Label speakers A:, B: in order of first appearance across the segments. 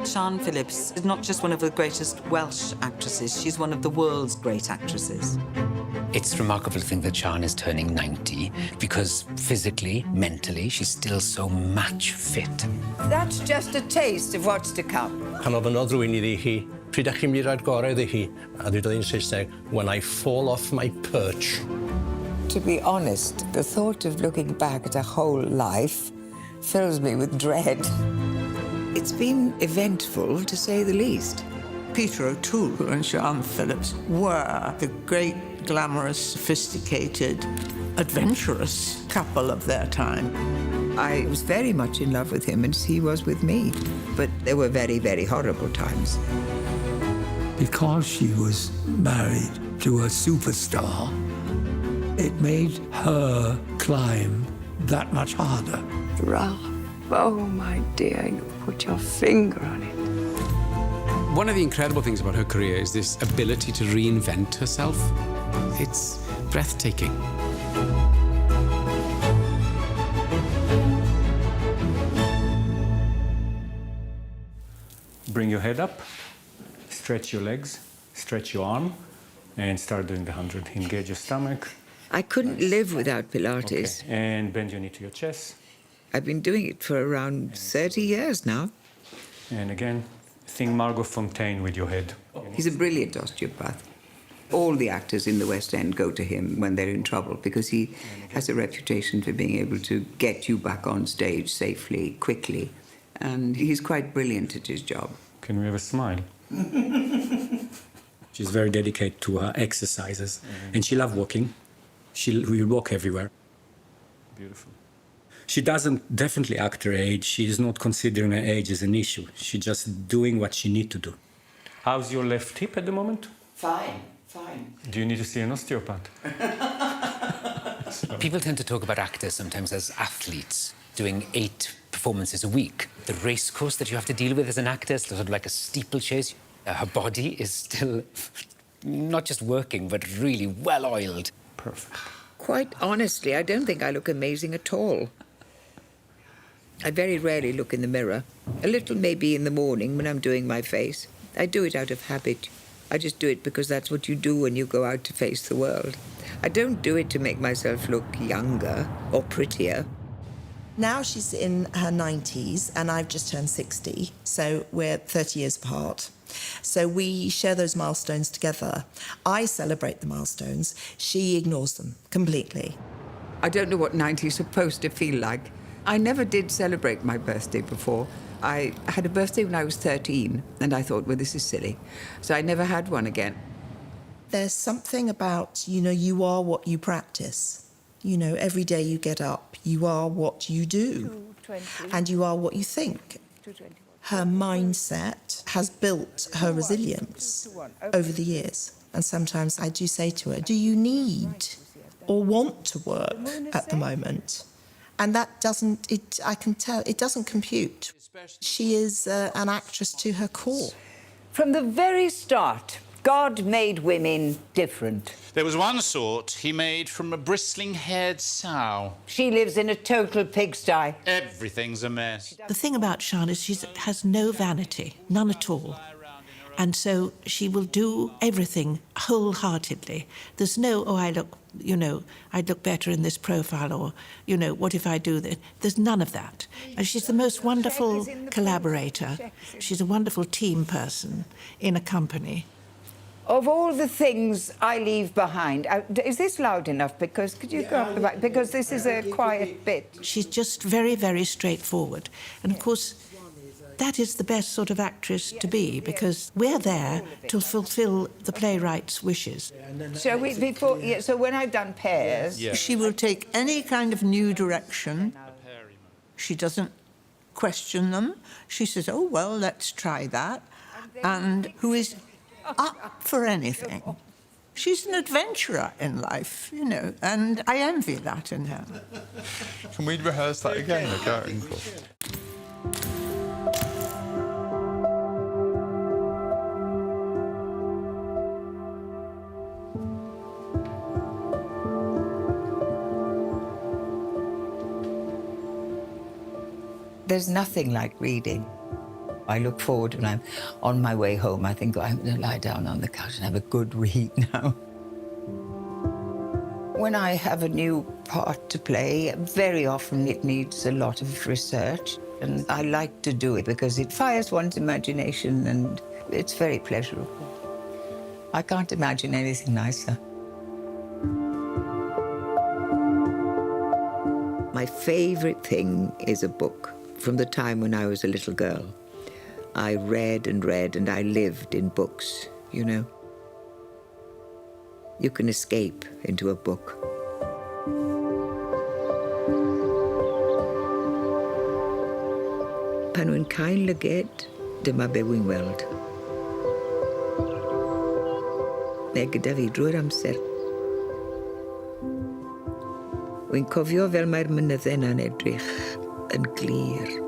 A: Siân Phillips is not just one of the greatest Welsh actresses, she's one of the world's great actresses.
B: It's remarkable to think that Siân is turning 90 because physically, mentally, she's still so match fit.
C: That's just a taste of what's to come.
D: Pan oedd yn oedd rwy'n iddi hi, pryd a'ch chi'n mynd i'r gorau iddi hi, a dweud yn Saesneg, when I fall off my perch.
C: To be honest, the thought of looking back at a whole life fills me with dread. It's been eventful, to say the least.
E: Peter O'Toole and Siân Phillips were the great, glamorous, sophisticated, adventurous couple of their time.
C: I was very much in love with him, and he was with me. But there were very, very horrible times.
F: Because she was married to a superstar, it made her climb that much harder.
G: Ralph, oh my dear, you put your finger on it.
H: One of the incredible things about her career is this ability to reinvent herself. It's breathtaking.
I: Bring your head up, stretch your legs, stretch your arm, and start doing the 100. Engage your stomach.
C: I couldn't live without Pilates.
I: Okay. And bend your knee to your chest.
C: I've been doing it for around 30 years now.
I: And again, think Margot Fontaine with your head.
C: He's a brilliant osteopath. All the actors in the West End go to him when they're in trouble because he has a reputation for being able to get you back on stage safely, quickly. And he's quite brilliant at his job.
I: Can we have a smile?
J: She's very dedicated to her exercises, and she loves walking. She will walk everywhere.
I: Beautiful.
J: She doesn't definitely act her age. She is not considering her age as an issue. She's just doing what she needs to do.
I: How's your left hip at the moment?
C: Fine, fine.
I: Do you need to see an osteopath?
B: People tend to talk about actors sometimes as athletes, doing 8 performances a week. The race course that you have to deal with as an actor is sort of like a steeplechase. Her body is still not just working, but really well-oiled.
I: Perfect.
C: Quite honestly, I don't think I look amazing at all. I very rarely look in the mirror. A little maybe in the morning when I'm doing my face. I do it out of habit. I just do it because that's what you do when you go out to face the world. I don't do it to make myself look younger or prettier.
K: Now she's in her 90s and I've just turned 60, so we're 30 years apart. So we share those milestones together. I celebrate the milestones, she ignores them completely.
C: I don't know what 90 is supposed to feel like. I never did celebrate my birthday before. I had a birthday when I was 13, and I thought, well, this is silly. So I never had one again.
K: There's something about, you are what you practice. Every day you get up, you are what you do, and you are what you think. Her mindset has built her resilience over the years. And sometimes I do say to her, do you need or want to work at the moment? And that doesn't, I can tell, it doesn't compute. She is an actress to her core.
C: From the very start, God made women different.
L: There was one sort he made from a bristling-haired sow.
C: She lives in a total pigsty.
L: Everything's a mess.
M: The thing about Siân is she has no vanity, none at all. And so she will do everything wholeheartedly. There's no, oh, I'd look better in this profile, or, what if I do this? There's none of that. And she's the most wonderful collaborator. She's a wonderful team person in a company.
C: Of all the things I leave behind, is this loud enough? Because could you go up the back? Because this is a quiet bit.
M: She's just very, very straightforward. And of course, that is the best sort of actress to be, because we're there to fulfill the playwright's wishes.
C: Shall we, so when I've done pairs...
E: She will take any kind of new direction. She doesn't question them. She says, oh, well, let's try that. And who is up for anything. She's an adventurer in life, and I envy that in her.
N: Can we rehearse that again?
C: There's nothing like reading. I look forward when I'm on my way home. I think, I'm going to lie down on the couch and have a good read now. When I have a new part to play, very often it needs a lot of research. And I like to do it because it fires one's imagination and it's very pleasurable. I can't imagine anything nicer. My favorite thing is a book from the time when I was a little girl. I read and read, and I lived in books, you know. You can escape into a book. Pan wy'n cael lyged, dyma be wy'n weld. Mae gyda fi drwy'r amser. Wy'n cofio fel mae'r mynydde na'n edrych yn glir.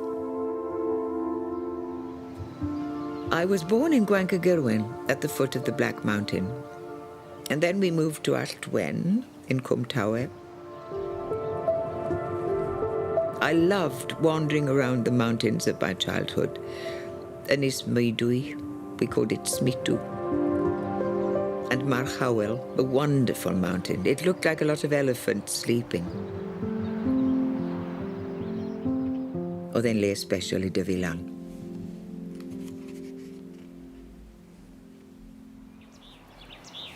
C: I was born in Gwancagyrwen at the foot of the Black Mountain. And then we moved to Alltwen in Cwm Tawe. I loved wandering around the mountains of my childhood. Ynys Meidwy, we called it Smitu. And Marchawel, a wonderful mountain. It looked like a lot of elephants sleeping. Oedd e'n le special I dyfu lan.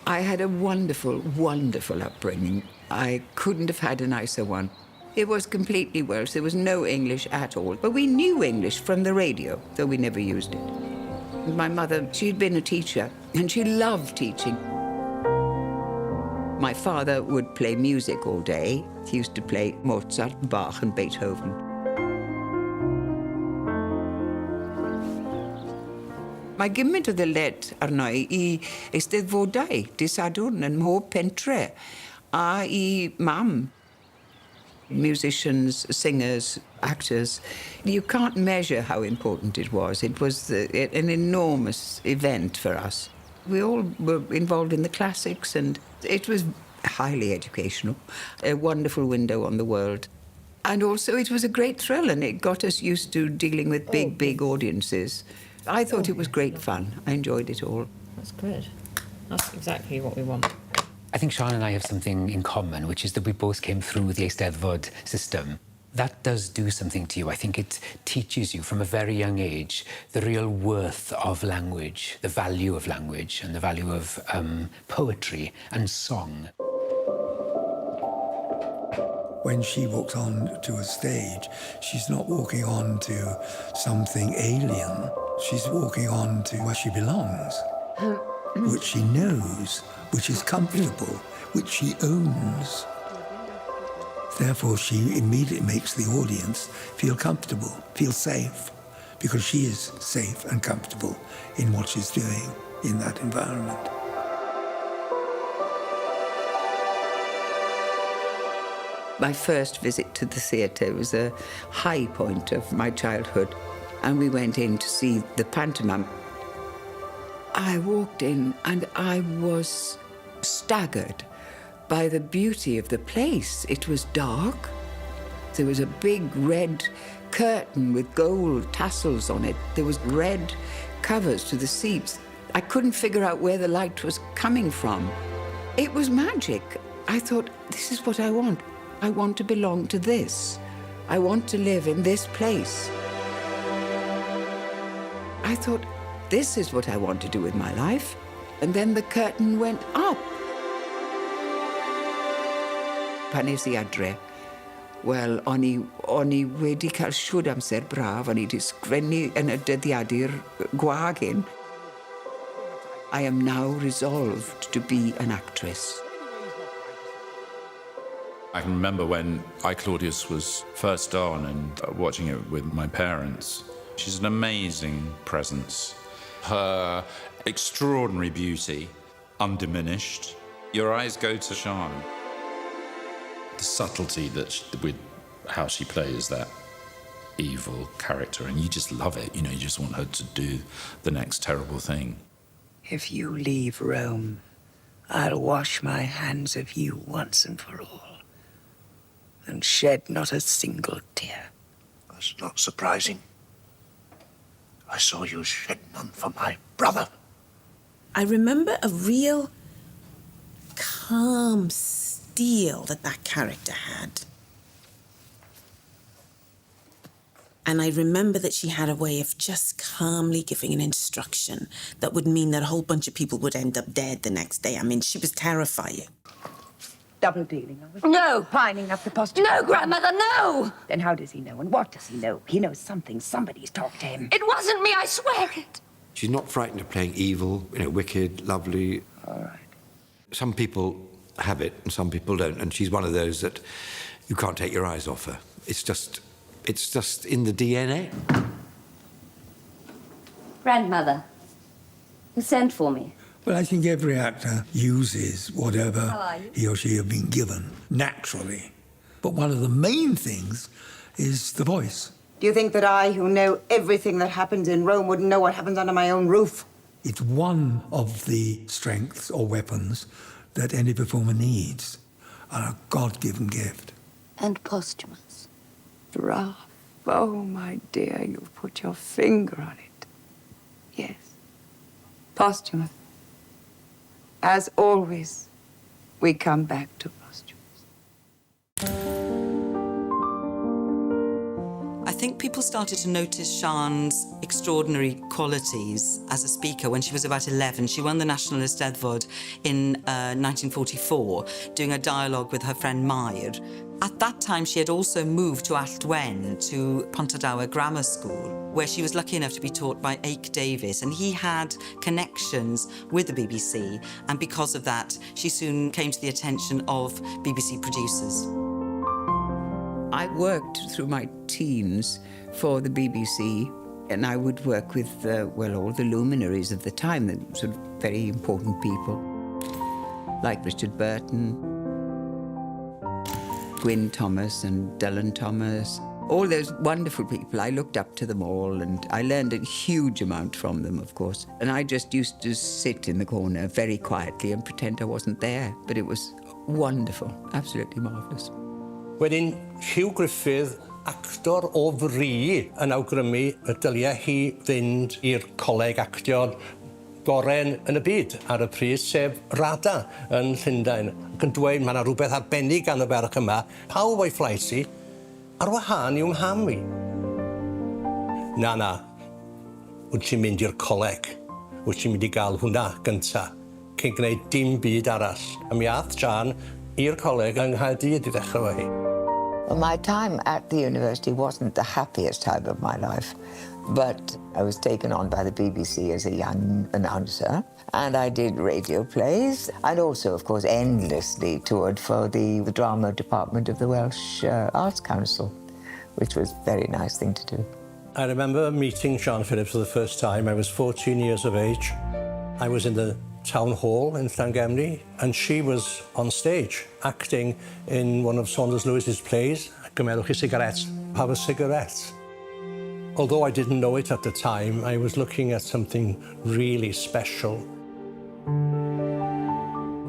C: I had a wonderful, wonderful upbringing. I couldn't have had a nicer one. It was completely Welsh. There was no English at all. But we knew English from the radio, though we never used it. My mother, she'd been a teacher, and she loved teaching. My father would play music all day. He used to play Mozart, Bach, and Beethoven. Mae gymaint o ddyled arno I eisteddfodau, dydd Sadwrn yn mhob pentre, a I mam. Musicians, singers, actors. You can't measure how important it was. It was an enormous event for us. We all were involved in the classics, and it was highly educational, a wonderful window on the world. And also it was a great thrill, and it got us used to dealing with big, big audiences. I thought it was great fun. I enjoyed it all.
O: That's good. That's exactly what we want.
B: I think Sian and I have something in common, which is that we both came through the Eisteddfod system. That does do something to you. I think it teaches you from a very young age the real worth of language, the value of language, and the value of poetry and song.
F: When she walks on to a stage, she's not walking on to something alien. She's walking on to where she belongs, which she knows, which is comfortable, which she owns. Therefore, she immediately makes the audience feel comfortable, feel safe, because she is safe and comfortable in what she's doing in that environment.
C: My first visit to the theatre was a high point of my childhood, and we went in to see the pantomime. I walked in and I was staggered by the beauty of the place. It was dark. There was a big red curtain with gold tassels on it. There was red covers to the seats. I couldn't figure out where the light was coming from. It was magic. I thought, this is what I want. I want to belong to this. I want to live in this place. I thought, this is what I want to do with my life. And then the curtain went up. Pan es I adre, wel, o'n I wedi cael siwd amser braf, o'n I wedi sgrennu yn y dyddiadur gwag hyn. I am now resolved to be an actress.
L: I can remember when Claudius was first on and watching it with my parents. She's an amazing presence. Her extraordinary beauty, undiminished. Your eyes go to Sian. The subtlety with how she plays that evil character, and you just love it. You know, you just want her to do the next terrible thing.
G: If you leave Rome, I'll wash my hands of you once and for all, and shed not a single tear.
P: That's not surprising. I saw you shed none for my brother.
K: I remember a real calm steel that character had. And I remember that she had a way of just calmly giving an instruction that would mean that a whole bunch of people would end up dead the next day. I mean, she was terrifying.
G: Double dealing, are we? No, pining up the posture. No, Grandmother, no! Then how does he know, and what does he know? He knows something. Somebody's talked to him. It wasn't me, I swear it.
Q: She's not frightened of playing evil, wicked, lovely.
G: All right.
Q: Some people have it and some people don't, and she's one of those that you can't take your eyes off her. It's just in the DNA.
R: Grandmother, you sent for me.
F: Well, I think every actor uses whatever he or she have been given naturally. But one of the main things is the voice.
S: Do you think that I, who know everything that happens in Rome, wouldn't know what happens under my own roof?
F: It's one of the strengths or weapons that any performer needs, and a God-given gift.
R: And posthumous.
G: Rough. Oh, my dear, you've put your finger on it. Yes. Posthumous. As always, we come back to posthumous.
A: I think people started to notice Sian's extraordinary qualities as a speaker when she was about 11. She won the National Eisteddfod in 1944, doing a dialogue with her friend Mair. At that time, she had also moved to Alltwen, to Pontardawe Grammar School, where she was lucky enough to be taught by Ake Davis, and he had connections with the BBC, and because of that, she soon came to the attention of BBC producers.
C: I worked through my teens for the BBC, and I would work with, all the luminaries of the time, the sort of very important people, like Richard Burton, Gwyn Thomas and Dylan Thomas. All those wonderful people, I looked up to them all, and I learned a huge amount from them, of course. And I just used to sit in the corner very quietly and pretend I wasn't there. But it was wonderful, absolutely marvellous.
D: Wedyn, Hugh Griffith, actor o fri, yn awgrymu y dylia hi fynd i'r coleg actio goren yn y byd ar y pryd, sef RADA yn Llundain. Ac yn dweud, mae yna rhywbeth arbennig gan y ferch yma. Pawb o'i fflais i, ar wahân i'w mham i. Na, wyt ti'n mynd i'r coleg. Wyt ti'n mynd i gael hwnna gynta, cyn gwneud dim byd arall. A mi ath Sian i'r coleg yng Nghaerdydd i ddechrau fo hi.
C: Well, my time at the university wasn't the happiest time of my life, but I was taken on by the BBC as a young announcer, and I did radio plays, and also, of course, endlessly toured for the drama department of the Welsh Arts Council, which was a very nice thing to do.
D: I remember meeting Siân Phillips for the first time. I was 14 years of age. I was in the town hall in Llangefni, and she was on stage acting in one of Saunders Lewis's plays, Gymerwch chi cigarettes, have a cigarette. Although I didn't know it at the time, I was looking at something really special.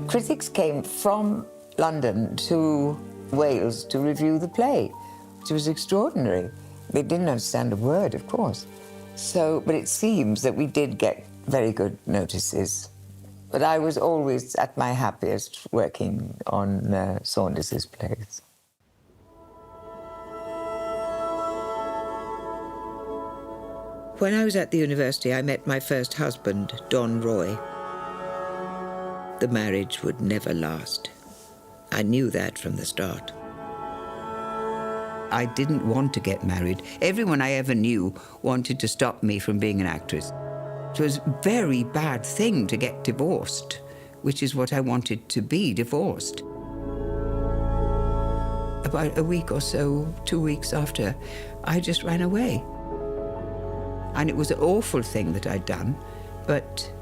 C: Critics came from London to Wales to review the play, which was extraordinary. They didn't understand a word, of course. But it seems that we did get very good notices. But I was always at my happiest working on Saunders's plays. When I was at the university, I met my first husband, Don Roy. The marriage would never last. I knew that from the start. I didn't want to get married. Everyone I ever knew wanted to stop me from being an actress. It was a very bad thing to get divorced, which is what I wanted to be, divorced. About a week or so, 2 weeks after, I just ran away. And it was an awful thing that I'd done, but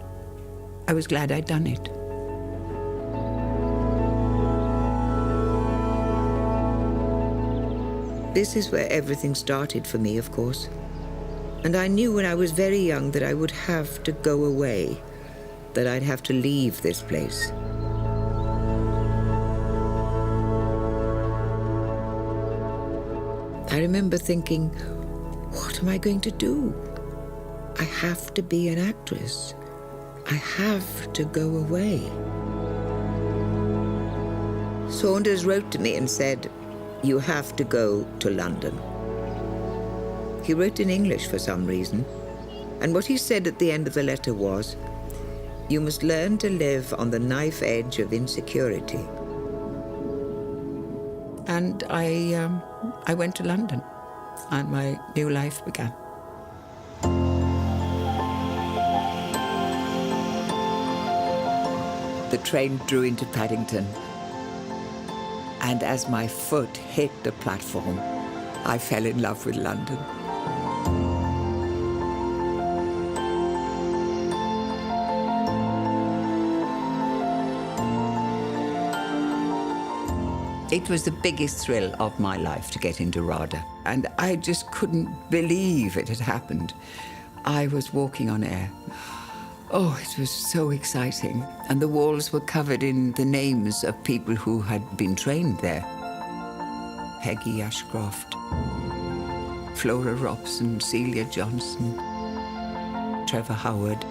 C: I was glad I'd done it. This is where everything started for me, of course. And I knew when I was very young that I would have to go away, that I'd have to leave this place. I remember thinking, what am I going to do? I have to be an actress. I have to go away. Saunders wrote to me and said, you have to go to London. He wrote in English for some reason, and what he said at the end of the letter was, you must learn to live on the knife edge of insecurity. And I went to London, and my new life began. The train drew into Paddington, and as my foot hit the platform, I fell in love with London. It was the biggest thrill of my life to get into RADA, and I just couldn't believe it had happened. I was walking on air. Oh, it was so exciting. And the walls were covered in the names of people who had been trained there. Peggy Ashcroft, Flora Robson, Celia Johnson, Trevor Howard.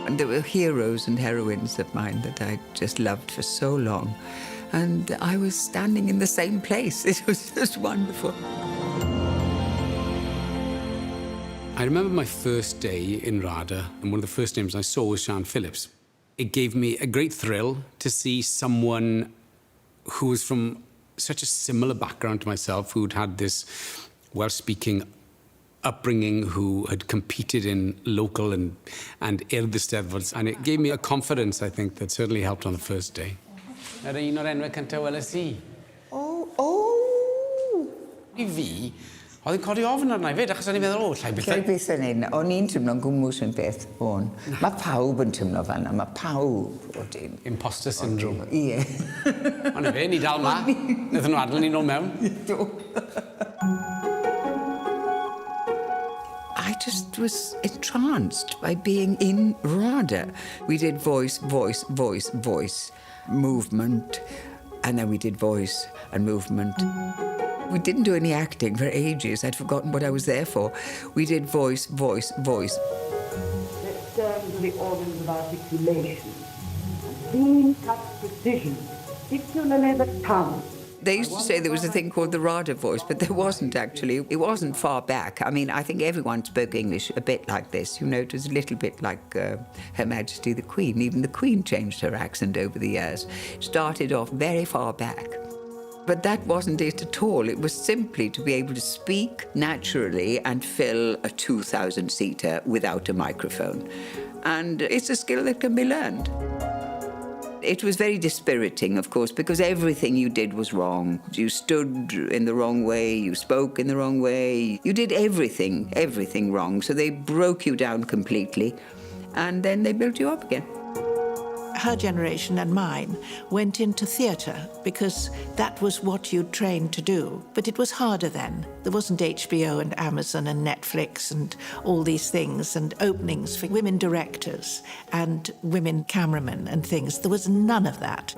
C: And there were heroes and heroines of mine that I just loved for so long. And I was standing in the same place. It was just wonderful.
H: I remember my first day in RADA, and one of the first names I saw was Siân Phillips. It gave me a great thrill to see someone who was from such a similar background to myself, who'd had this Welsh-speaking upbringing, who had competed in local and Eisteddfods, and it gave me a confidence, I think, that certainly helped on the first day. Yr un o'r enwau cyntaf weles i. I fi, oedd yn codi ofn arna i fyd, achos o'n i'n meddwl, llai beth...
C: Llai beth yn un, o'n i'n tymlo'n gwmws yn beth o'n. Mae pawb yn tymlo fanna, mae pawb odyn.
H: Imposter syndrome.
C: Ie.
H: Ond fe, ni dal ma. Nethon nhw adel ni nôl mewn.
C: I just was entranced by being in RADA. We did voice, voice, voice, voice, movement, and then we did voice and movement. We didn't do any acting for ages. I'd forgotten what I was there for. We did voice, voice, voice.
T: Let's turn to the organs of articulation. Clean-cut precision, particularly the tongue.
C: They used to say there was a thing called the RADA voice, but there wasn't actually. It wasn't far back. I mean, I think everyone spoke English a bit like this. You know, it was a little bit like Her Majesty the Queen. Even the Queen changed her accent over the years. It started off very far back. But that wasn't it at all. It was simply to be able to speak naturally and fill a 2,000-seater without a microphone. And it's a skill that can be learned. It was very dispiriting, of course, because everything you did was wrong. You stood in the wrong way, you spoke in the wrong way. You did everything wrong. So they broke you down completely, and then they built you up again.
M: Her generation and mine went into theatre because that was what you'd trained to do. But it was harder then. There wasn't HBO and Amazon and Netflix and all these things and openings for women directors and women cameramen and things. There was none of that.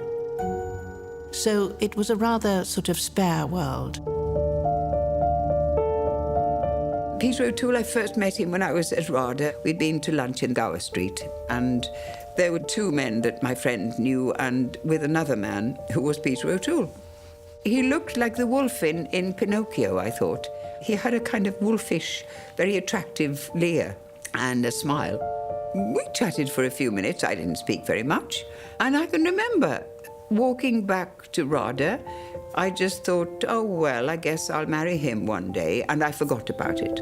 M: So it was a rather sort of spare world.
C: Peter O'Toole, I first met him when I was at RADA. We'd been to lunch in Gower Street, and there were two men that my friend knew, and with another man who was Peter O'Toole. He looked like the wolf in Pinocchio, I thought. He had a kind of wolfish, very attractive leer and a smile. We chatted for a few minutes. I didn't speak very much. And I can remember walking back to RADA, I just thought, oh, well, I guess I'll marry him one day, and I forgot about it.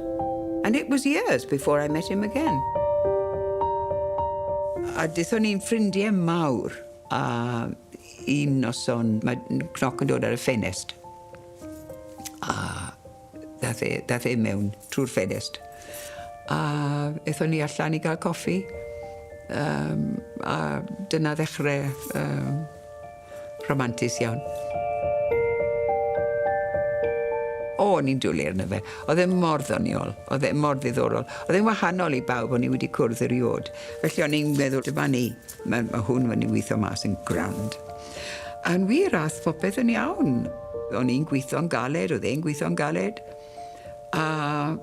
C: And it was years before I met him again. A dethon ni'n ffrindiau mawr, a un noson, mae cnoc yn dod ar y ffenest. A dath e mewn trwy'r ffenest. A ethon ni allan i gael coffi. A dyna ddechrau romantis iawn. O'n i'n dwlu arno fe. Oedd e'n mor ddoniol, oedd e'n mor ddiddorol. Oedd e'n wahanol i bawb o'n i wedi cwrdd eriod. Felly o'n i'n meddwl, dyma ni, mae hwn fan i weithio mas yn grand. A'n wir ath popeth yn iawn. O'n i'n gweithio'n galed, oedd e'n gweithio'n galed. The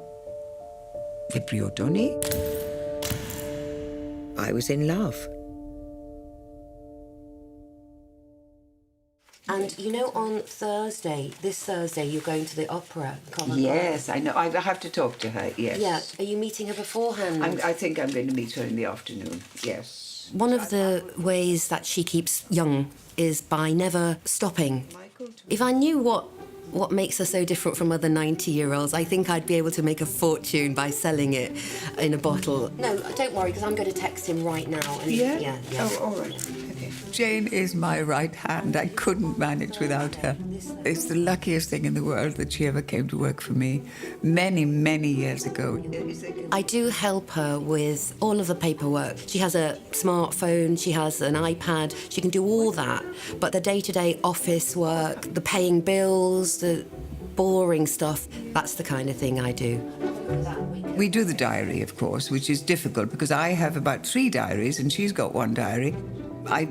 C: priodoni. I was in love.
U: And you know, on this Thursday, you're going to the opera.
C: Yes, I know. I have to talk to her, yes.
U: Yeah. Are you meeting her beforehand?
C: I think I'm going to meet her in the afternoon, yes.
U: One of the ways that she keeps young is by never stopping. If I knew what makes her so different from other 90-year-olds, I think I'd be able to make a fortune by selling it in a bottle. No, don't worry, because I'm going to text him right now. And
C: Yeah?
U: Yeah.
C: Oh, all right. Okay. Jane is my right hand. I couldn't manage without her. It's the luckiest thing in the world that she ever came to work for me many, many years ago.
U: I do help her with all of the paperwork. She has a smartphone, she has an iPad, she can do all that. But the day-to-day office work, the paying bills, the boring stuff, that's the kind of thing I do.
C: We do the diary, of course, which is difficult because I have about 3 diaries and she's got 1 diary. I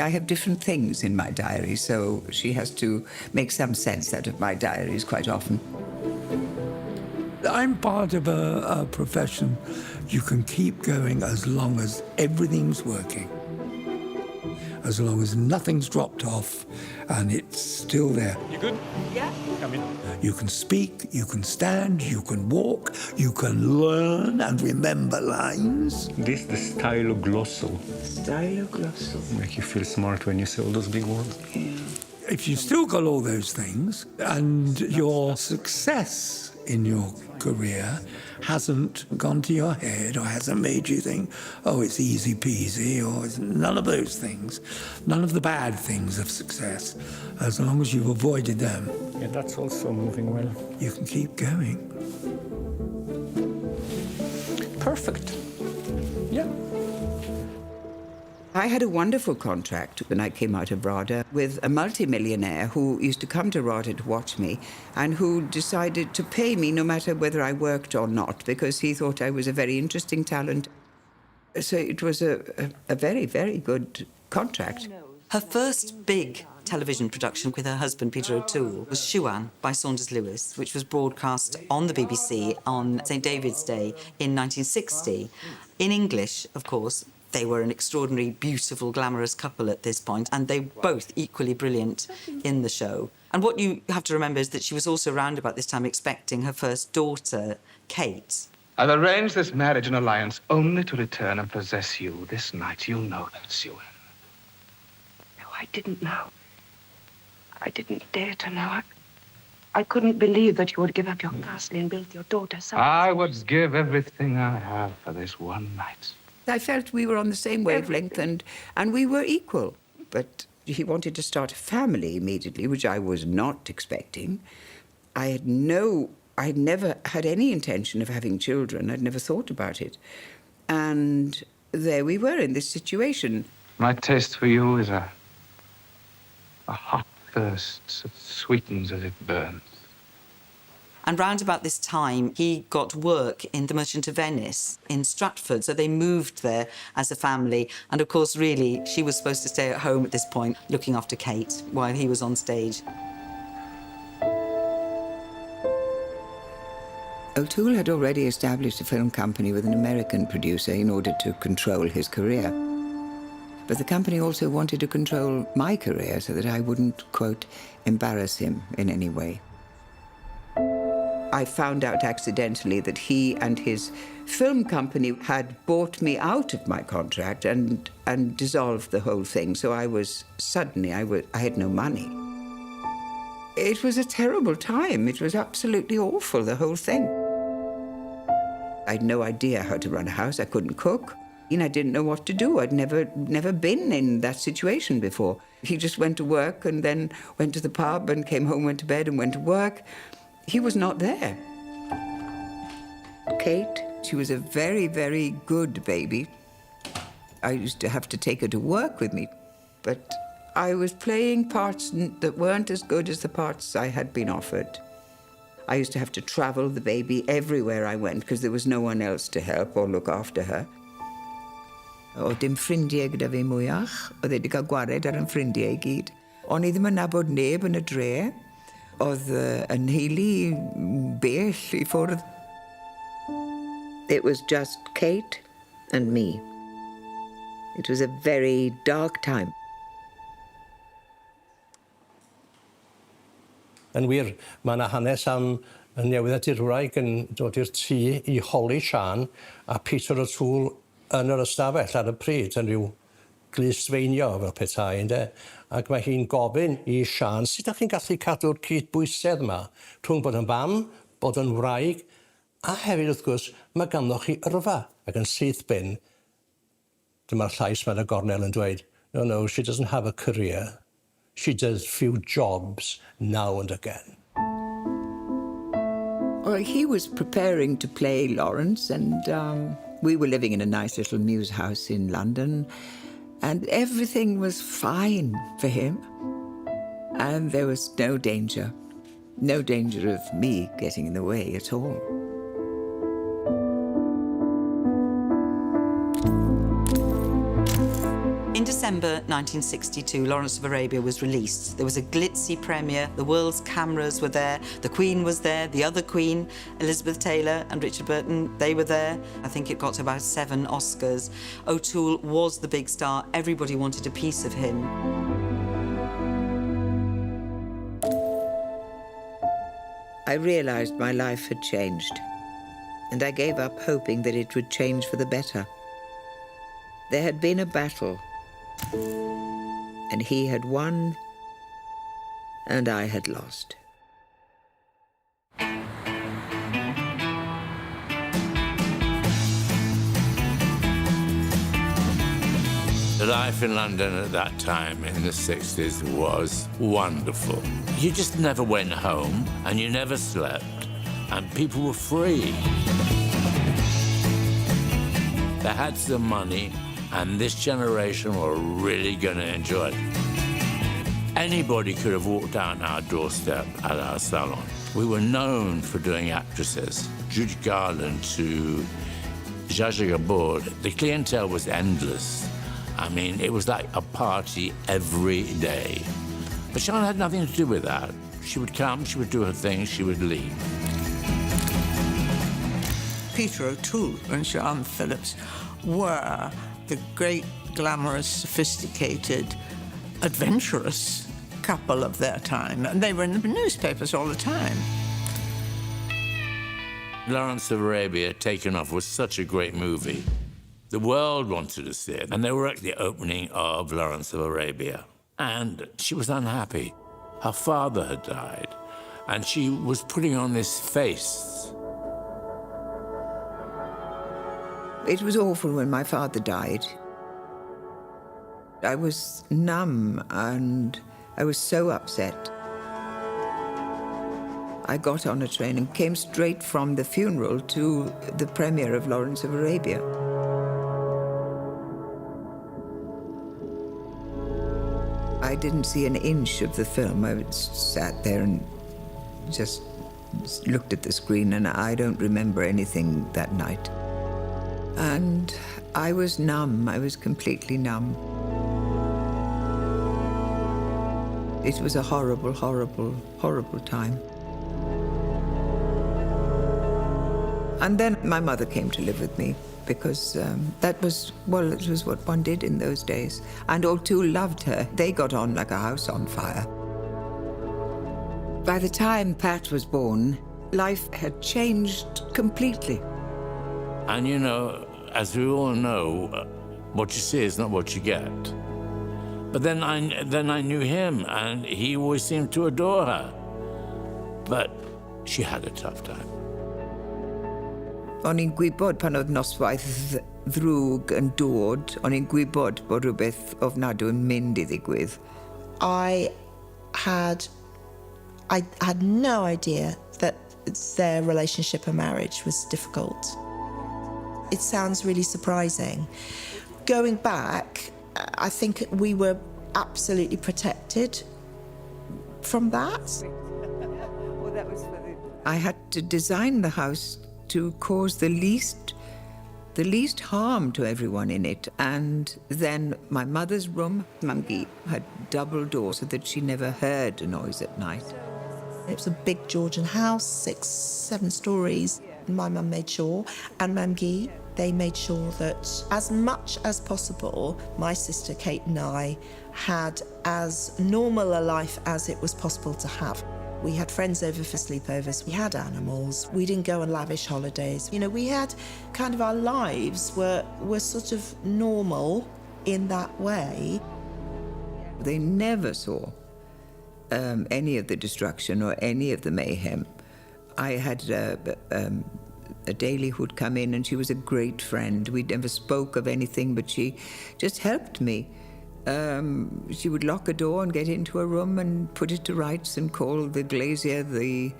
C: have different things in my diary, so she has to make some sense out of my diaries quite often.
F: I'm part of a profession. You can keep going as long as everything's working. As long as nothing's dropped off and it's still there.
I: You good?
U: Yeah.
I: Come in.
F: You can speak, you can stand, you can walk, you can learn and remember lines.
I: This is the styloglossal.
C: Styloglossal.
I: Make you feel smart when you say all those big words.
C: Yeah.
F: If you've still got all those things and your success in your career hasn't gone to your head or hasn't made you think, oh, it's easy peasy, or it's none of those things, none of the bad things of success, as long as you've avoided them.
I: Yeah, that's also moving well.
F: You can keep going.
I: Perfect. Yeah.
C: I had a wonderful contract when I came out of RADA with a multimillionaire who used to come to RADA to watch me and who decided to pay me no matter whether I worked or not because he thought I was a very interesting talent. So it was a very, very good contract.
A: Her first big television production with her husband Peter O'Toole was Siwan by Saunders Lewis, which was broadcast on the BBC on St David's Day in 1960. In English, of course. They were an extraordinary, beautiful, glamorous couple at this point, and they were both equally brilliant in the show. And what you have to remember is that she was also around about this time expecting her first daughter, Kate.
V: I've arranged this marriage and alliance only to return and possess you this night. You'll know that, Siwan.
T: No, I didn't know. I didn't dare to know. I couldn't believe that you would give up your castle and build your daughter something.
V: I would give everything I have for this one night.
C: I felt we were on the same wavelength and we were equal. But he wanted to start a family immediately, which I was not expecting. I'd never had any intention of having children. I'd never thought about it. And there we were in this situation.
V: My taste for you is a hot thirst that sweetens as it burns.
A: And round about this time, he got work in The Merchant of Venice in Stratford, so they moved there as a family. And of course, really, she was supposed to stay at home at this point, looking after Kate while he was on stage.
C: O'Toole had already established a film company with an American producer in order to control his career. But the company also wanted to control my career so that I wouldn't, quote, embarrass him in any way. I found out accidentally that he and his film company had bought me out of my contract and dissolved the whole thing. So I had no money. It was a terrible time. It was absolutely awful, the whole thing. I had no idea how to run a house. I couldn't cook. I didn't know what to do. I'd never been in that situation before. He just went to work and then went to the pub and came home, went to bed and went to work. He was not there. Kate, she was a very, very good baby. I used to have to take her to work with me, but I was playing parts that weren't as good as the parts I had been offered. I used to have to travel the baby everywhere I went because there was no one else to help or look after her. Oedd dim ffrindiau gyda fi mwyach, oedd wedi cael gwared ar yn ffrindiau I gyd. O'n I ddim yn nabod neb yn y dre. Oedd yn heili bell I ffwrdd. It was just Kate and me. It was a very dark time.
D: Yn wir, mae yna hanes am newyddiadurwraig yn dod i'r tŷ I holi Sian a Peter O'Toole yn yr ystafell ar y pryd yn rhyw glysfeinio fel petai, ynde? Ac mae hi'n gofyn I Sian, sut ydych chi'n gallu cadw'r cydbwysedd yma rhwng bod yn fam, bod yn wraig, a hefyd wrth gwrs mae ganddoch chi yrfa ac yn syth bin. Dyma'r llais mae'n y gornel yn dweud, no, she doesn't have a career. She does few jobs now and again.
C: Well, he was preparing to play Lawrence, and we were living in a nice little mews house in London, and everything was fine for him. And there was no danger of me getting in the way at all.
A: In December 1962, Lawrence of Arabia was released. There was a glitzy premiere, the world's cameras were there, the Queen was there, the other Queen, Elizabeth Taylor and Richard Burton, they were there. I think it got to about 7 Oscars. O'Toole was the big star, everybody wanted a piece of him.
C: I realized my life had changed, and I gave up hoping that it would change for the better. There had been a battle, and he had won, and I had lost.
E: The life in London at that time in the 60s was wonderful. You just never went home and you never slept, and people were free. They had some money, and this generation were really going to enjoy it. Anybody could have walked down our doorstep at our salon. We were known for doing actresses. Judy Garland to Zsa Zsa Gabor. The clientele was endless. I mean, it was like a party every day. But Sian had nothing to do with that. She would come, she would do her thing, she would leave.
J: Peter O'Toole and Siân Phillips were the great, glamorous, sophisticated, adventurous couple of their time. And they were in the newspapers all the time.
E: Lawrence of Arabia, taken off, was such a great movie. The world wanted to see it, and they were at the opening of Lawrence of Arabia. And she was unhappy. Her father had died, and she was putting on this face.
C: It was awful when my father died. I was numb, and I was so upset. I got on a train and came straight from the funeral to the premiere of Lawrence of Arabia. I didn't see an inch of the film. I sat there and just looked at the screen, and I don't remember anything that night. And I was numb. I was completely numb. It was a horrible, horrible, horrible time. And then my mother came to live with me, because that was, well, it was what one did in those days. And O'Toole loved her. They got on like a house on fire. By the time Pat was born, life had changed completely.
E: And you know, as we all know, what you see is not what you get. But then I knew him, and he always seemed to adore her. But she had a tough time.
C: O'n i'n gwybod pan oedd noswaith ddrwg yn dod, o'n i'n gwybod bod rhywbeth ofnadw yn mynd I ddigwydd.
K: I had no idea that their relationship and marriage was difficult. It sounds really surprising. Going back, I think we were absolutely protected from that.
C: I had to design the house to cause the least harm to everyone in it. And then my mother's room, Mangi, had double doors so that she never heard a noise at night.
K: It was a big Georgian house, 6, 7 stories. My mum made sure, and Mam Guy, they made sure that as much as possible, my sister Kate and I had as normal a life as it was possible to have. We had friends over for sleepovers, we had animals, we didn't go on lavish holidays. You know, we had kind of our lives were sort of normal in that way.
C: They never saw any of the destruction or any of the mayhem. I had a daily who'd come in, and she was a great friend. We never spoke of anything, but she just helped me. She would lock a door and get into a room and put it to rights and call the glazier, the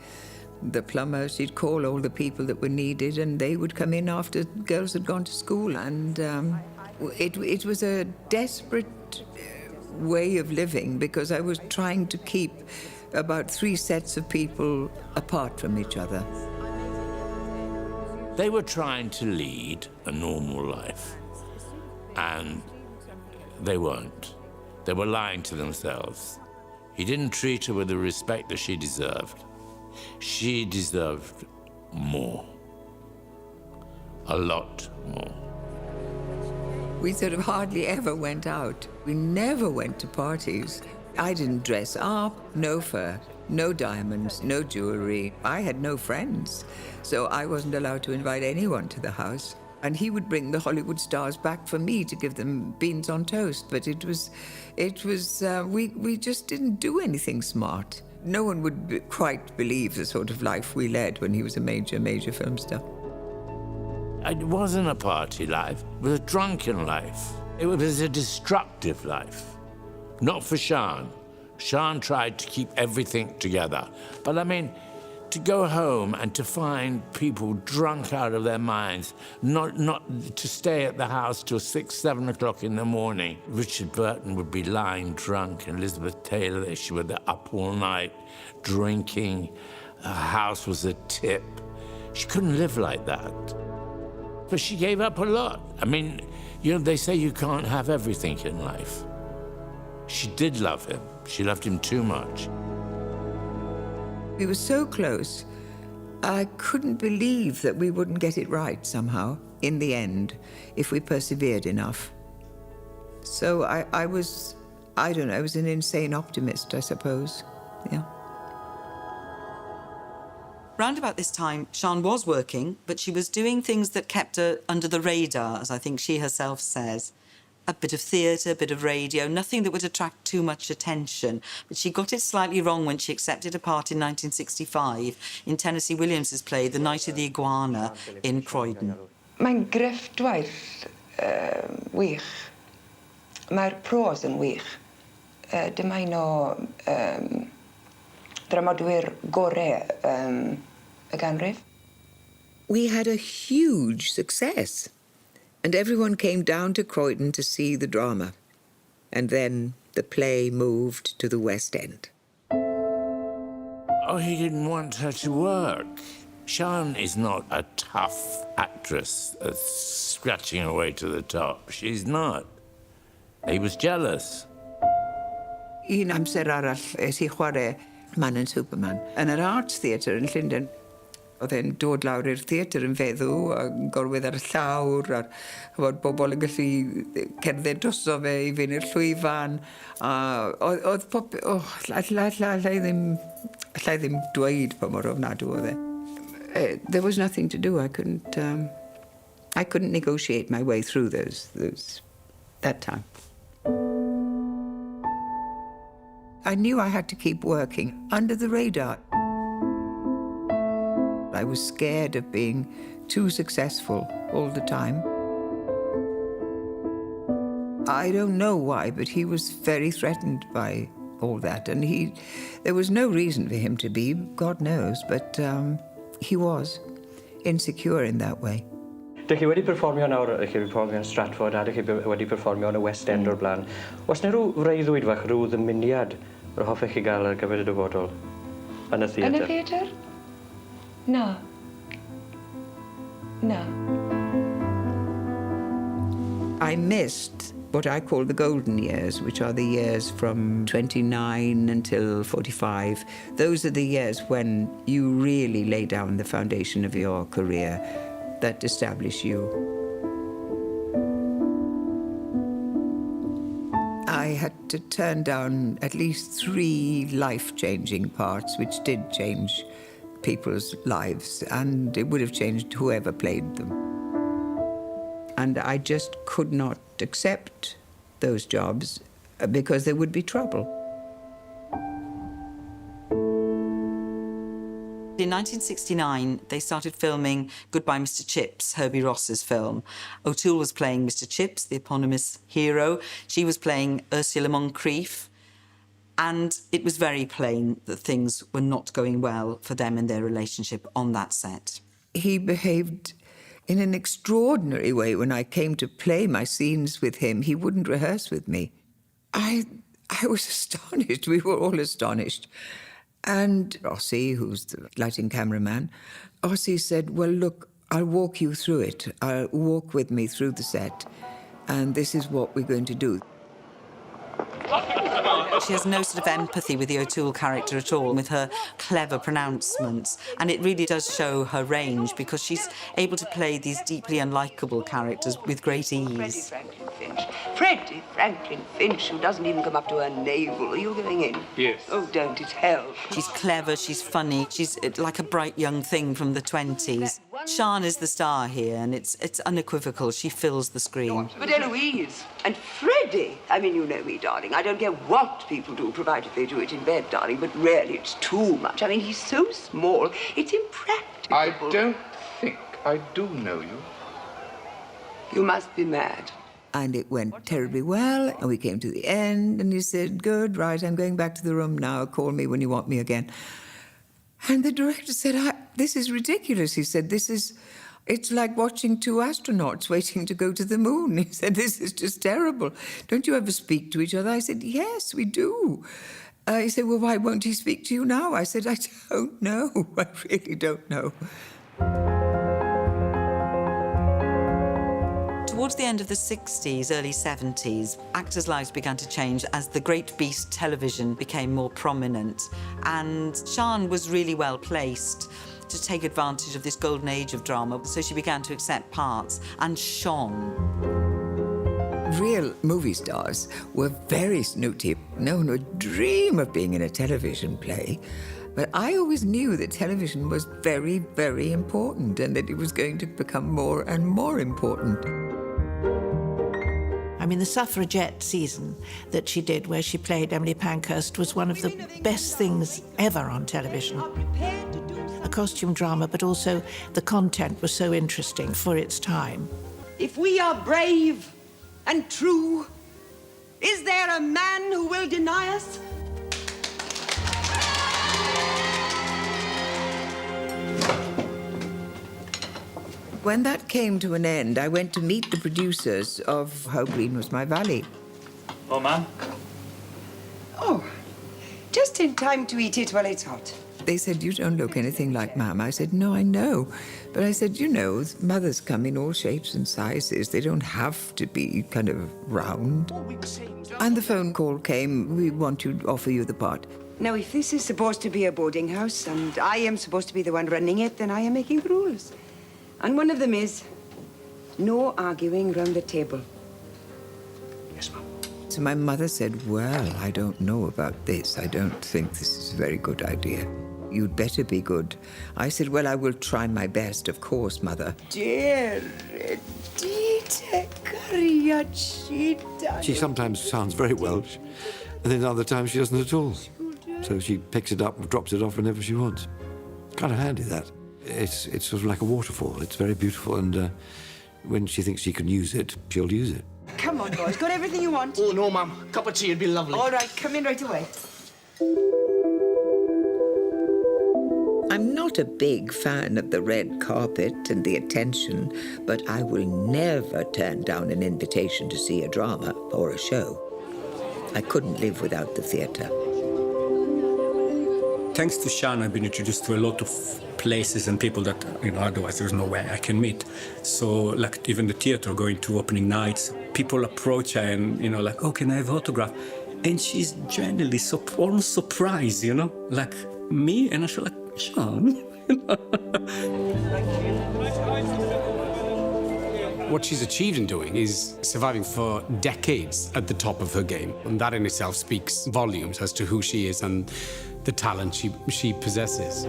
C: plumber. She'd call all the people that were needed, and they would come in after girls had gone to school. And it was a desperate way of living, because I was trying to keep about 3 sets of people apart from each other.
E: They were trying to lead a normal life, and they weren't. They were lying to themselves. He didn't treat her with the respect that she deserved. She deserved more. A lot more.
C: We sort of hardly ever went out. We never went to parties. I didn't dress up, no fur, no diamonds, no jewelry. I had no friends, so I wasn't allowed to invite anyone to the house. And he would bring the Hollywood stars back for me to give them beans on toast. But we just didn't do anything smart. No one would quite believe the sort of life we led when he was a major film star.
E: It wasn't a party life, it was a drunken life. It was a destructive life. Not for Siân. Siân tried to keep everything together. But I mean, to go home and to find people drunk out of their minds, not to stay at the house till 6, 7 o'clock in the morning. Richard Burton would be lying drunk, and Elizabeth Taylor, she was up all night, drinking. Her house was a tip. She couldn't live like that. But she gave up a lot. I mean, you know, they say you can't have everything in life. She did love him. She loved him too much.
C: We were so close. I couldn't believe that we wouldn't get it right somehow, in the end, if we persevered enough. So I was an insane optimist, I suppose, yeah.
A: Round about this time, Siân was working, but she was doing things that kept her under the radar, as I think she herself says. A bit of theatre, a bit of radio, nothing that would attract too much attention. But she got it slightly wrong when she accepted a part in 1965 in Tennessee Williams's play The Night of the Iguana in Croydon.
G: Mae'n grefftwaith wych. Mae'r pros yn wych. Dyma un o dramodwyr gorau y ganrif.
C: We had a huge success. And everyone came down to Croydon to see the drama. And then the play moved to the West End.
E: Oh, he didn't want her to work. Siân is not a tough actress that's scratching her way to the top. She's not. He was jealous.
C: Un amser arall, es I chwarae Man and Superman yn yr Arts Theatre yn Llundain. Oedd e'n dod lawr i'r theatr yn feddw, a gorwedd ar y llawr, a bod bobl yn gallu cerdded droso fe I fynd i'r llwyfan. Oedd pop... allai ddim dweud pa mor ofnadw oedd e. There was nothing to do. I couldn't negotiate my way through that time. I knew I had to keep working under the radar. I was scared of being too successful all the time. I don't know why, but he was very threatened by all that. And there was no reason for him to be, God knows, but he was insecure in that way.
N: Dych chi wedi perfformio nawr, chi wedi perfformio yn Stratford a dych chi wedi perfformio yn y West End o'r blaen. Oes na rhyw freuddwyd fach, rhyw ddymuniad yr hoffech chi gael ar gyfer y dyfodol yn y theatr?
G: Yn y theatr? No. No.
C: I missed what I call the golden years, which are the years from 29 until 45. Those are the years when you really lay down the foundation of your career that establish you. I had to turn down at least 3 life-changing parts, which did change people's lives, and it would have changed whoever played them. And I just could not accept those jobs because there would be trouble.
A: In 1969, they started filming Goodbye Mr. Chips, Herbie Ross's film. O'Toole was playing Mr. Chips, the eponymous hero. She was playing Ursula Moncrief. And it was very plain that things were not going well for them in their relationship on that set.
C: He behaved in an extraordinary way. When I came to play my scenes with him, he wouldn't rehearse with me. I was astonished. We were all astonished. And Ossie, who's the lighting cameraman, Ossie said, well, look, I'll walk you through it. I'll walk with me through the set, and this is what we're going to do.
A: She has no sort of empathy with the O'Toole character at all, with her clever pronouncements. And it really does show her range, because she's able to play these deeply unlikable characters with great ease.
T: Freddie Franklin Finch, who doesn't even come up to her navel. Are you going in?
I: Yes.
T: Oh, don't, it's hell.
A: She's clever, she's funny, she's like a bright young thing from the 20s. Siân is the star here, and it's unequivocal. She fills the screen.
T: But Eloise and Freddie, I mean, you know me, darling. I don't care what people do, provided they do it in bed, darling, but really it's too much. I mean, he's so small, it's impractical.
V: I don't think I do know you.
T: You must be mad.
C: And it went terribly well, and we came to the end, and he said, good, right, I'm going back to the room now. Call me when you want me again. And the director said, this is ridiculous. He said, it's like watching 2 astronauts waiting to go to the moon. He said, this is just terrible. Don't you ever speak to each other? I said, yes, we do. He said, well, why won't he speak to you now? I said, I don't know. I really don't know.
A: Towards the end of the 60s, early 70s, actors' lives began to change as the Great Beast television became more prominent. And Siân was really well placed to take advantage of this golden age of drama, so she began to accept parts and shone.
C: Real movie stars were very snooty. No one would dream of being in a television play. But I always knew that television was very, very important, and that it was going to become more and more important.
M: I mean, the suffragette season that she did, where she played Emily Pankhurst, was one of the best things ever on television. A costume drama, but also the content was so interesting for its time.
T: If we are brave and true, is there a man who will deny us?
C: When that came to an end, I went to meet the producers of How Green Was My Valley.
I: Oh, ma'am.
S: Oh, just in time to eat it while it's hot.
C: They said, you don't look anything like Mum. I said, no, I know. But I said, you know, mothers come in all shapes and sizes. They don't have to be kind of round. And the phone call came, we want to offer you the part.
S: Now, if this is supposed to be a boarding house and I am supposed to be the one running it, then I am making the rules. And one of them is no arguing round the table.
C: Yes, Mum. So my mother said, well, I don't know about this. I don't think this is a very good idea. You'd better be good. I said, well, I will try my best, of course, Mother.
S: Dear Dietrich,
Q: she sometimes sounds very Welsh, and then other times she doesn't at all. So she picks it up and drops it off whenever she wants. Kind of handy, that. It's sort of like a waterfall. It's very beautiful, and when she thinks she can use it, she'll use it.
S: Come on, boys. Got everything you want?
P: Oh, no, Mum. Cup of tea would be lovely.
S: All right, come in right away.
C: I'm not a big fan of the red carpet and the attention, but I will never turn down an invitation to see a drama or a show. I couldn't live without the theatre.
I: Thanks to Siân, I've been introduced to a lot of places and people that, you know, otherwise there's no way I can meet. So, like, even the theater, going to opening nights, people approach her and, you know, like, oh, can I have an autograph? And she's genuinely almost surprised, you know, like me, and I feel like, Sean.
H: What she's achieved in doing is surviving for decades at the top of her game. And that in itself speaks volumes as to who she is and the talent she possesses.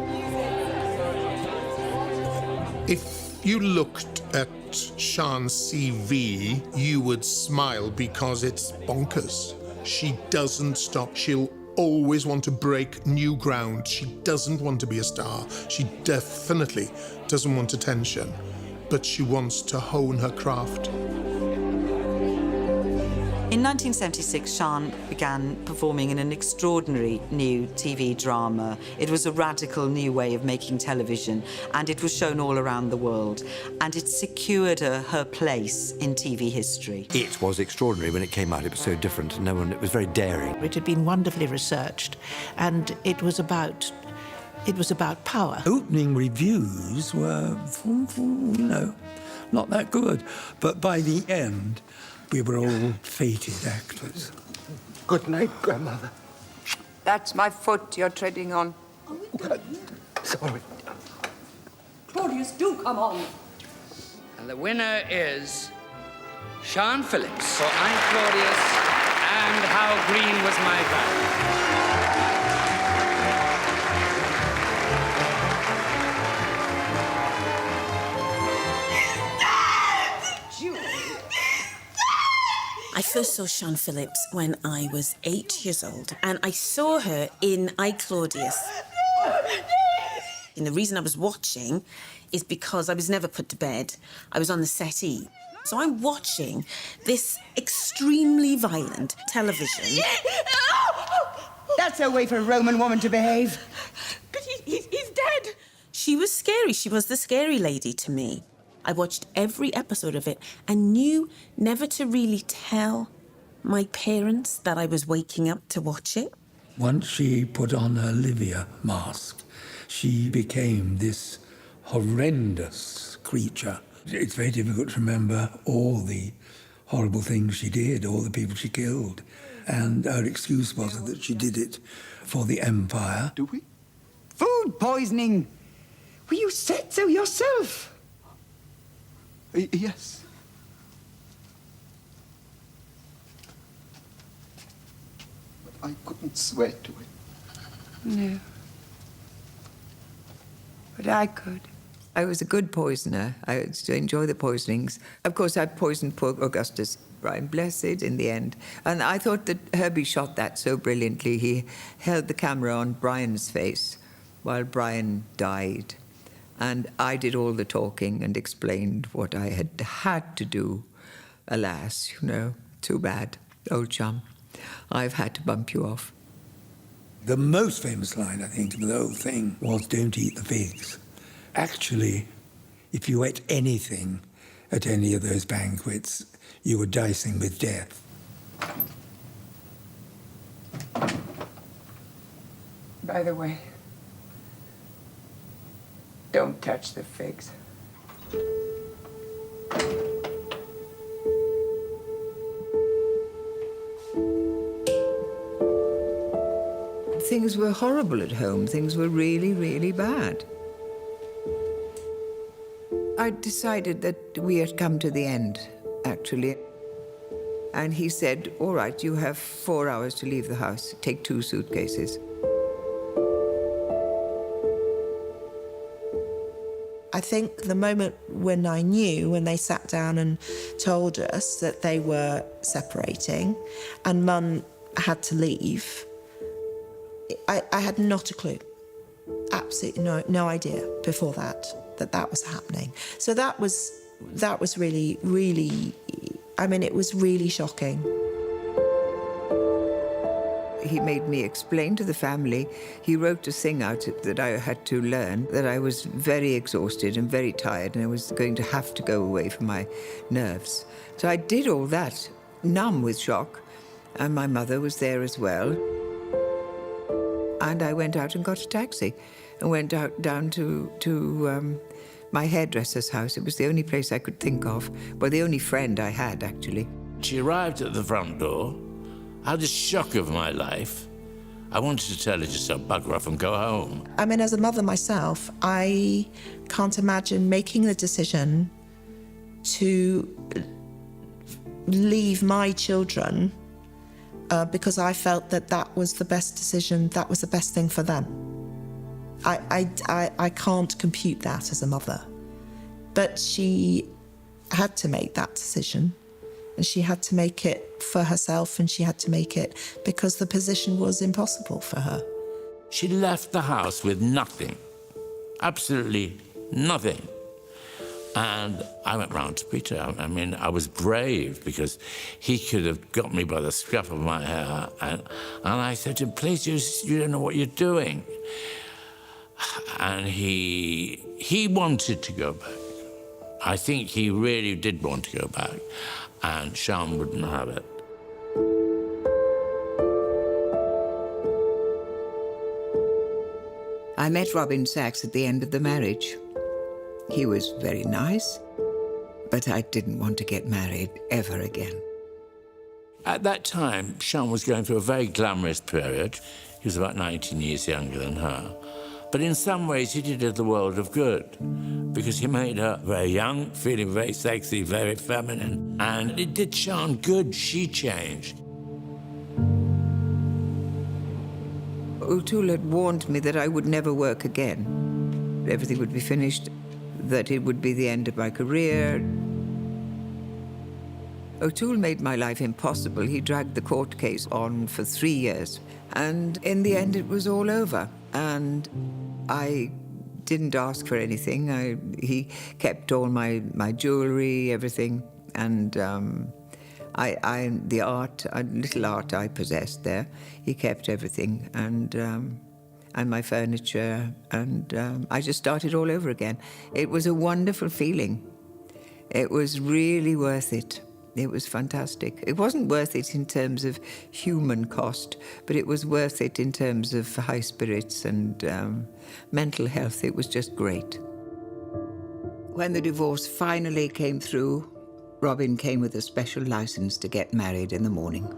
B: If you looked at Sian's CV, you would smile because it's bonkers. She doesn't stop. She'll always want to break new ground. She doesn't want to be a star. She definitely doesn't want attention, but she wants to hone her craft.
A: In 1976, Sian began performing in an extraordinary new TV drama. It was a radical new way of making television, and it was shown all around the world. And it secured her place in TV history.
Q: It was extraordinary when it came out. It was so different. It was very daring.
M: It had been wonderfully researched, and it was about power.
F: Opening reviews were, you know, not that good. But by the end, we were all fated actors.
P: Good night, Grandmother.
G: That's my foot you're treading on.
P: Sorry.
O: Claudius, do come on.
W: And the winner is Siân Phillips for I'm Claudius and How Green Was My Grass.
X: I first saw Siân Phillips when I was 8 years old, and I saw her in I, Claudius. And the reason I was watching is because I was never put to bed. I was on the settee. So I'm watching this extremely violent television.
S: That's a way for a Roman woman to behave.
X: But he's dead. She was scary. She was the scary lady to me. I watched every episode of it and knew never to really tell my parents that I was waking up to watch it.
F: Once she put on her Livia mask, she became this horrendous creature. It's very difficult to remember all the horrible things she did, all the people she killed. And her excuse was that she did it for the Empire.
S: Do we? Food poisoning. Well, you said so yourself.
P: Yes. But I couldn't swear to it.
G: No. But I could.
C: I was a good poisoner. I used to enjoy the poisonings. Of course, I poisoned poor Augustus, Brian Blessed, in the end. And I thought that Herbie shot that so brilliantly. He held the camera on Brian's face while Brian died. And I did all the talking and explained what I had to do. Alas, you know, too bad, old chum. I've had to bump you off.
F: The most famous line, I think, of the whole thing was, "Don't eat the figs." Actually, if you ate anything at any of those banquets, you were dicing with death.
G: By the way, don't touch the figs.
C: Things were horrible at home. Things were really, really bad. I decided that we had come to the end, actually. And he said, all right, you have 4 hours to leave the house. Take 2 suitcases.
K: I think the moment when I knew, when they sat down and told us that they were separating and Mum had to leave, I had not a clue. Absolutely no idea before that was happening. So that was really, really, I mean, it was really shocking.
C: He made me explain to the family. He wrote a thing out that I had to learn, that I was very exhausted and very tired and I was going to have to go away from my nerves. So I did all that, numb with shock, and my mother was there as well. And I went out and got a taxi and went down to my hairdresser's house. It was the only place I could think of. Well, the only friend I had, actually.
E: She arrived at the front door. I had the shock of my life. I wanted to tell her just to bugger off and go home.
K: I mean, as a mother myself, I can't imagine making the decision to leave my children because I felt that was the best decision, that was the best thing for them. I can't compute that as a mother. But she had to make that decision, and she had to make it for herself, and she had to make it because the position was impossible for her.
E: She left the house with nothing, absolutely nothing. And I went round to Peter. I mean, I was brave because he could have got me by the scruff of my hair. And I said to him, please, you don't know what you're doing. And he wanted to go back. I think he really did want to go back. And Siân wouldn't have it.
C: I met Robin Sachs at the end of the marriage. He was very nice, but I didn't want to get married ever again.
E: At that time, Siân was going through a very glamorous period. He was about 19 years younger than her. But in some ways, he did her the world of good because he made her very young, feeling very sexy, very feminine. And it did Siân good. She changed.
C: O'Toole had warned me that I would never work again. Everything would be finished, that it would be the end of my career. O'Toole made my life impossible. He dragged the court case on for 3 years. And in the end, it was all over. And I didn't ask for anything. He kept all my jewelry, everything. And the art, a little art I possessed there, he kept everything. And my furniture. And I just started all over again. It was a wonderful feeling. It was really worth it. It was fantastic. It wasn't worth it in terms of human cost, but it was worth it in terms of high spirits and mental health. It was just great. When the divorce finally came through, Robin came with a special license to get married in the morning.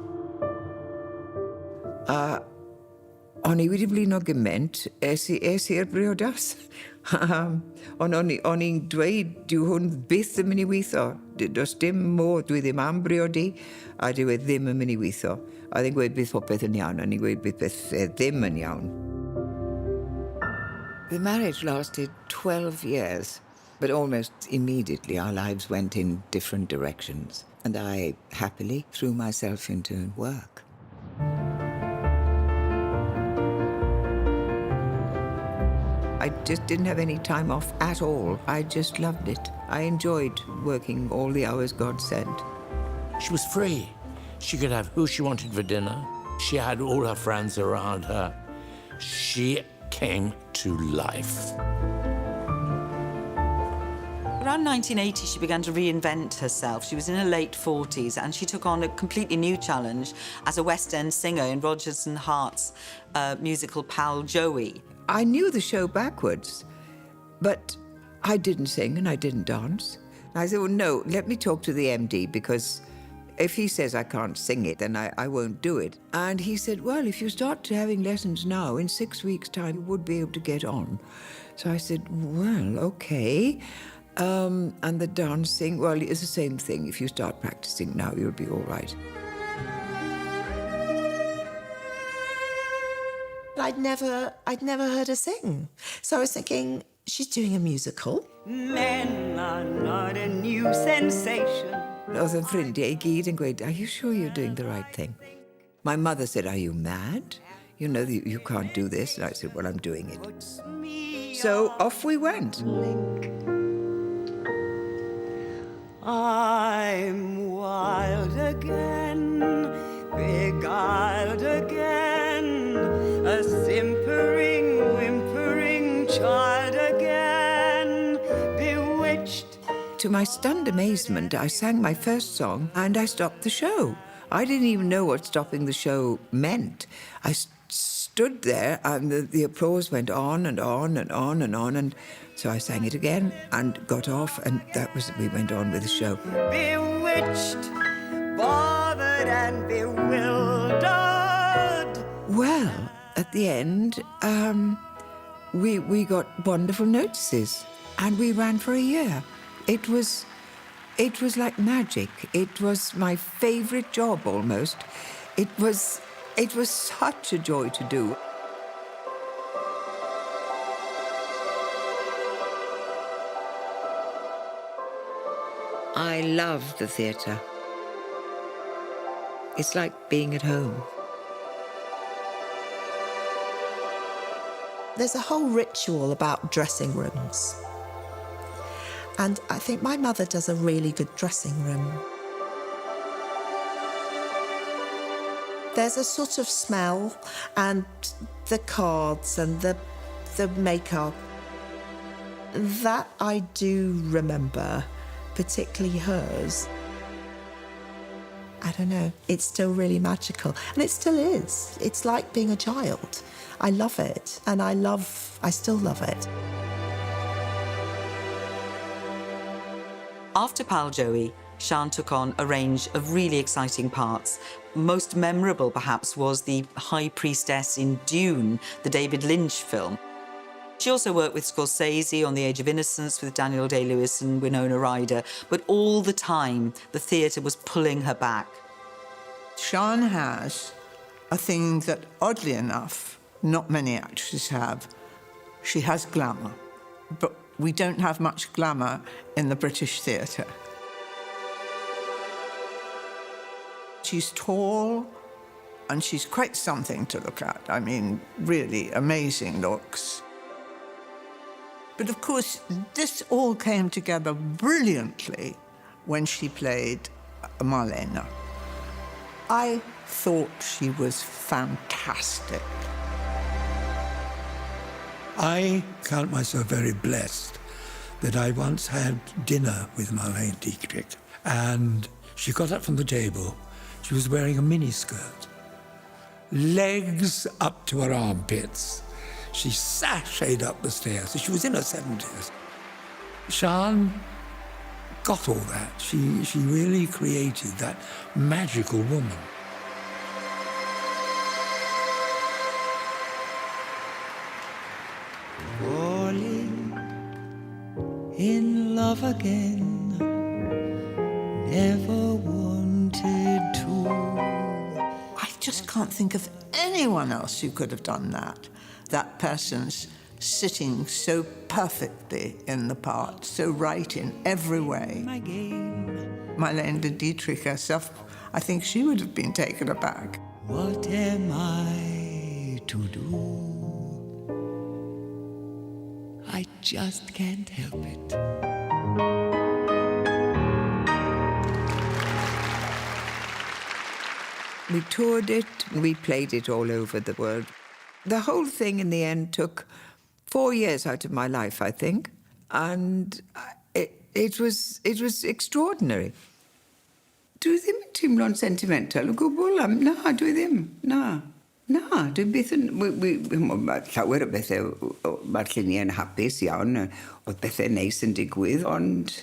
C: O'n I wedi blino gyment, es i'r briodas. O'n i'n dweud, dyw hwn byth yn mynd I weithio. Does dim modd, dwi ddim am briodi, a dyw e ddim yn mynd I weithio. A ddi'n gweud bydd popeth yn iawn, a ni'n gweud bydd beth ddim yn iawn. The marriage lasted 12 years, but almost immediately our lives went in different directions, and I happily threw myself into work. I just didn't have any time off at all. I just loved it. I enjoyed working all the hours God sent.
E: She was free. She could have who she wanted for dinner. She had all her friends around her. She came to life.
A: Around 1980, she began to reinvent herself. She was in her late 40s, and she took on a completely new challenge as a West End singer in Rodgers and Hart's musical Pal Joey.
C: I knew the show backwards, but I didn't sing and I didn't dance. And I said, well, no, let me talk to the MD, because if he says I can't sing it, then I won't do it. And he said, well, if you start having lessons now, in 6 weeks' time, you would be able to get on. So I said, well, okay. And the dancing, well, it's the same thing. If you start practicing now, you'll be all right.
K: I'd never heard her sing. So I was thinking, she's doing a musical.
T: Men are not a new sensation.
C: Oedd yn ffrindiau I gyd yn gweud, are you sure you're doing the right thing? My mother said, are you mad? You know, you can't do this. And I said, well, I'm doing it. So off we went.
T: I'm wild again, beguiled again, a simpering, whimpering child again, bewitched.
C: To my stunned amazement, I sang my first song and I stopped the show. I didn't even know what stopping the show meant. I stood there, and the applause went on and on and on and on, and so I sang it again and got off, and we went on with the show.
D: Bewitched, bothered and bewildered.
C: Well, at the end, we got wonderful notices, and we ran for a year. It was like magic. It was my favourite job almost. It was such a joy to do. I love the theatre. It's like being at home.
K: There's a whole ritual about dressing rooms. And I think my mother does a really good dressing room. There's a sort of smell, and the cards and the makeup. That I do remember, particularly hers. I don't know, it's still really magical. And it still is. It's like being a child. I love it, and I still love it.
A: After Pal Joey, Siân took on a range of really exciting parts. Most memorable, perhaps, was the High Priestess in Dune, the David Lynch film. She also worked with Scorsese on The Age of Innocence with Daniel Day-Lewis and Winona Ryder, but all the time, the theatre was pulling her back.
J: Siân has a thing that, oddly enough, not many actresses have. She has glamour, but we don't have much glamour in the British theatre. She's tall, and she's quite something to look at. I mean, really amazing looks. But of course, this all came together brilliantly when she played Marlene. I thought she was fantastic.
F: I count myself very blessed that I once had dinner with Marlene Dietrich, and she got up from the table. She was wearing a miniskirt, legs up to her armpits. She sashayed up the stairs. She was in her 70s. Siân got all that. She really created that magical woman.
D: Falling in love again, never wanted to.
J: I just can't think of anyone else who could have done that. That person's sitting so perfectly in the part, so right in every way. Marlene Dietrich herself, I think she would have been taken aback.
D: What am I to do? I just can't help it.
C: We toured it, we played it all over the world. The whole thing in the end took 4 years out of my life, I think, and it was extraordinary.
S: Dwi ddim yn teimlo'n sentimental o gwbl am... Na, dwi ddim. Na. Na, dwi byth yn... Mae llawer o bethau... Mae'r lluniau yn hapus iawn, oedd bethau neis yn digwydd, ond...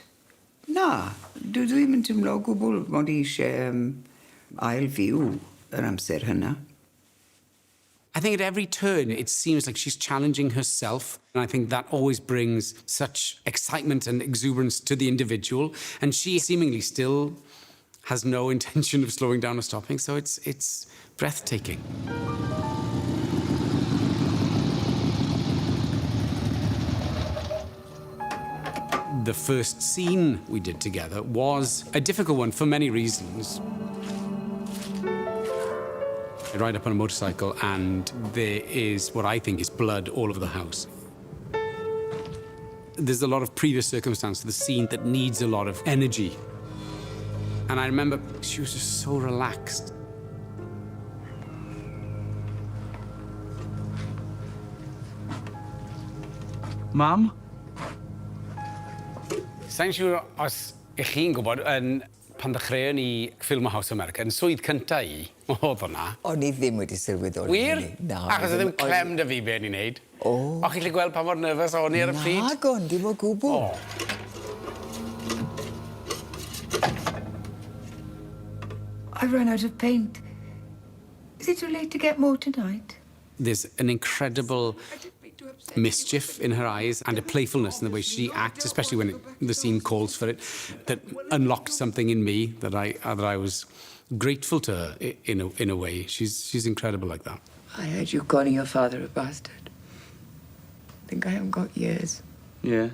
S: Na, dwi ddim yn teimlo o gwbl mod i eisiau ail fyw yr amser hynna.
H: I think at every turn, it seems like she's challenging herself. And I think that always brings such excitement and exuberance to the individual. And she seemingly still has no intention of slowing down or stopping. So it's breathtaking. The first scene we did together was a difficult one for many reasons. I ride up on a motorcycle and there is what I think is blood all over the house. There's a lot of previous circumstance to the scene that needs a lot of energy. And I remember she was just so relaxed. Mam? Sa'n siŵr os ych chi'n gwybod, yn Pan ddechreuon ni ffilm o House America, yn swydd cynta i, oedd hwnna.
S: O'n i ddim wedi sylweddoli.
H: Wir? Achos oedd ddim clem dy fi be ni'n neud. O. O'ch chi'n gallu gweld pa mor nerfus o'n i ar y pryd?
S: Nagon, dim o gwbl.
G: I've run out of paint. Is it too late to get more tonight?
H: There's an incredible mischief in her eyes and a playfulness in the way she acts, especially when the scene calls for it, that unlocked something in me that I was grateful to her in a way. She's incredible like that.
G: I heard you calling your father a bastard. I think I haven't got years.
V: Yeah.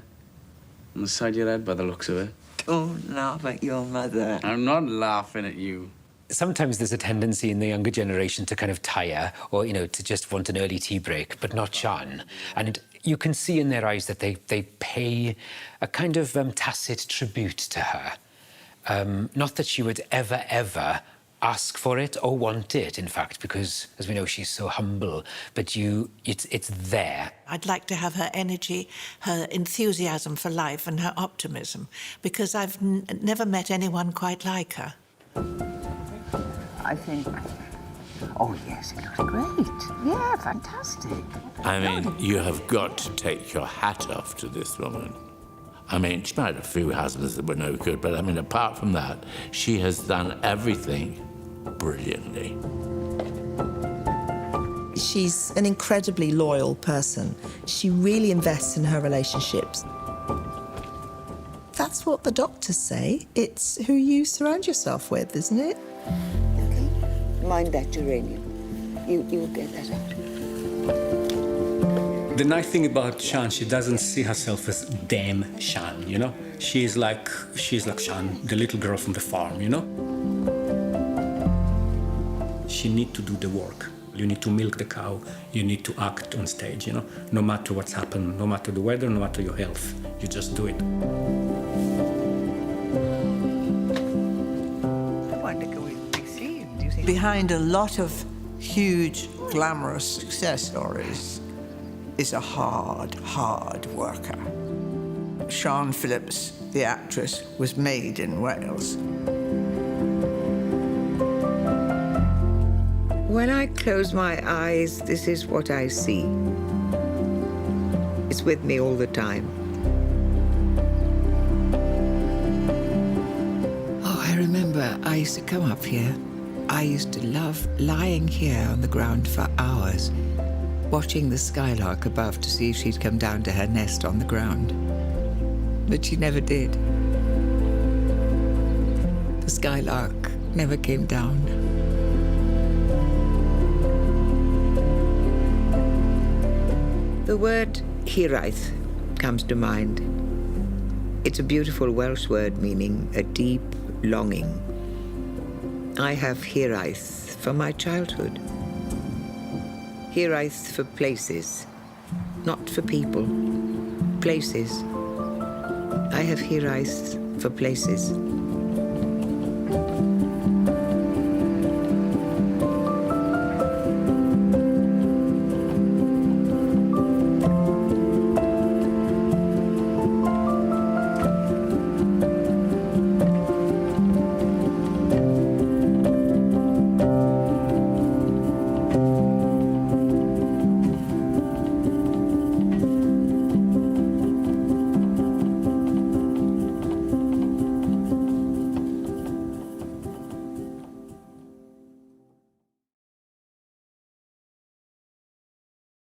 V: On the side of your head by the looks of it.
S: Don't laugh at your mother.
V: I'm not laughing at you.
L: Sometimes there's a tendency in the younger generation to kind of tire or, to just want an early tea break, but not Siân. And you can see in their eyes that they pay a kind of tacit tribute to her. Not that she would ever ask for it or want it, in fact, because, as we know, she's so humble, but it's there.
M: I'd like to have her energy, her enthusiasm for life and her optimism, because I've never met anyone quite like her.
S: I think... Oh, yes, it looks great. Yeah, fantastic.
E: I mean, you have got to take your hat off to this woman. I mean, she might have a few husbands that were no good, but I mean, apart from that, she has done everything brilliantly.
K: She's an incredibly loyal person. She really invests in her relationships. That's what the doctors say. It's who you surround yourself with, isn't it?
S: Okay. Mind that geranium. You'll get that out.
I: The nice thing about Siân, she doesn't see herself as damn Siân, She's like Siân, the little girl from the farm, She needs to do the work. You need to milk the cow. You need to act on stage, No matter what's happened, no matter the weather, no matter your health. You just do it.
J: Behind a lot of huge, glamorous success stories is a hard worker. Siân Phillips, the actress, was made in Wales.
C: When I close my eyes, this is what I see. It's with me all the time. Oh, I remember I used to come up here. I used to love lying here on the ground for hours, watching the skylark above to see if she'd come down to her nest on the ground. But she never did. The skylark never came down. The word hiraeth comes to mind. It's a beautiful Welsh word meaning a deep longing. I have hiraeth for my childhood. Hiraeth for places, not for people. Places. I have hiraeth for places.